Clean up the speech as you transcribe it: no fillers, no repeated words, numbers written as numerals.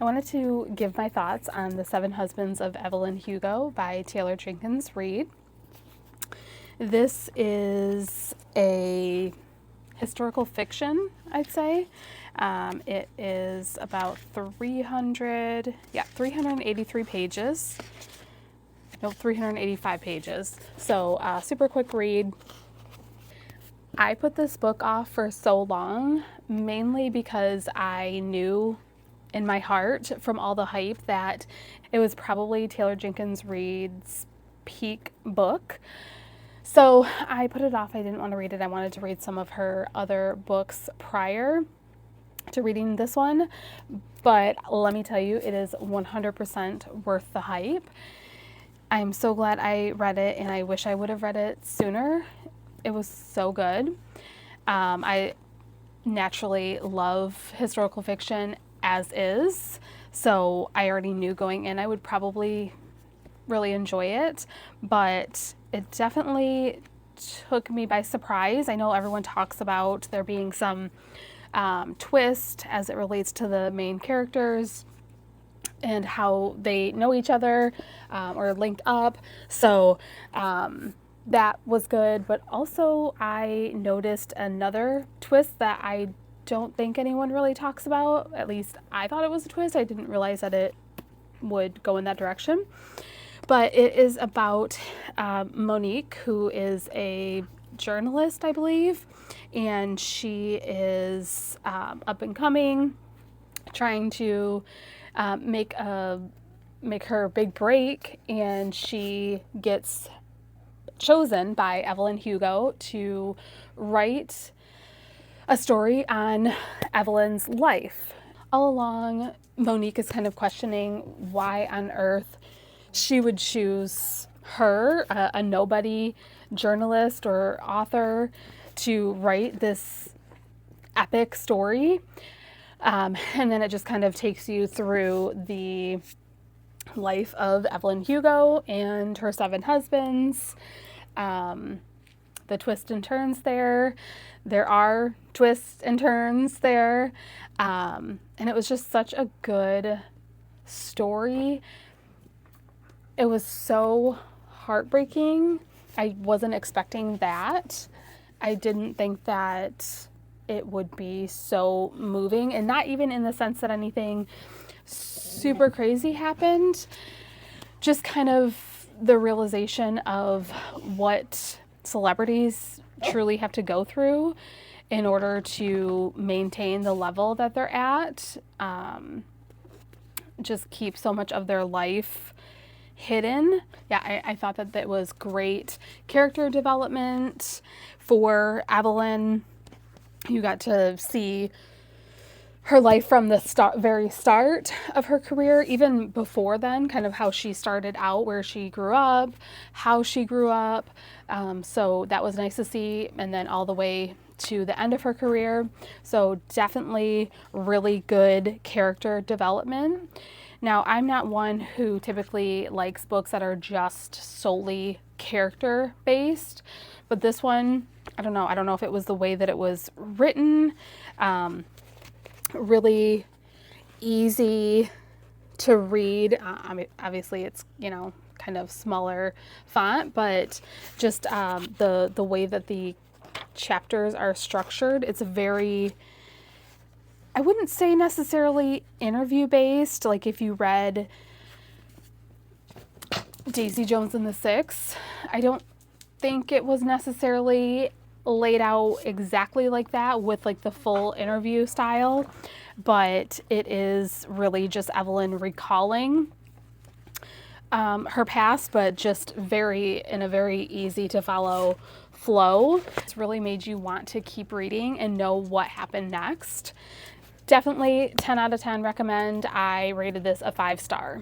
I wanted to give my thoughts on The Seven Husbands of Evelyn Hugo by Taylor Jenkins Reid. This is a historical fiction, I'd say. It is about 383 pages. No, 385 pages. So super quick read. I put this book off for so long, mainly because I knew in my heart from all the hype that it was probably Taylor Jenkins Reid's peak book. So I put it off. I didn't want to read it. I wanted to read some of her other books prior to reading this one. But let me tell you, it is 100% worth the hype. I'm so glad I read it, and I wish I would have read it sooner. It was so good. I naturally love historical fiction as is, so I already knew going in I would probably really enjoy it, but it definitely took me by surprise. I know everyone talks about there being some twist as it relates to the main characters and how they know each other or linked up, so that was good, but also I noticed another twist that I don't think anyone really talks about. At least I thought it was a twist. I didn't realize that it would go in that direction. But it is about Monique, who is a journalist, I believe, and she is up and coming, trying to make her big break, and she gets chosen by Evelyn Hugo to write a story on Evelyn's life. All along, Monique is kind of questioning why on earth she would choose her, a nobody journalist or author, to write this epic story. And then it just kind of takes you through the life of Evelyn Hugo and her 7 husbands. The twists and turns there. There are twists and turns there. And it was just such a good story. It was so heartbreaking. I wasn't expecting that. I didn't think that it would be so moving, and not even in the sense that anything super crazy happened. Just kind of the realization of what celebrities truly have to go through in order to maintain the level that they're at. Just keep so much of their life hidden. Yeah, I thought that was great character development for Evelyn. You got to see her life from the very start of her career, even before then, kind of how she started out, where she grew up, how she grew up. So that was nice to see, and then all the way to the end of her career. So definitely really good character development. Now, I'm not one who typically likes books that are just solely character based, but this one, I don't know if it was the way that it was written. Really easy to read. I mean, obviously it's, kind of smaller font, but just the way that the chapters are structured, it's very, I wouldn't say necessarily interview based. Like if you read Daisy Jones and the Six, I don't think it was necessarily laid out exactly like that with like the full interview style, but it is really just Evelyn recalling her past, but just in a very easy to follow flow. It's really made you want to keep reading and know what happened next. Definitely 10 out of 10 recommend. I rated this a 5-star.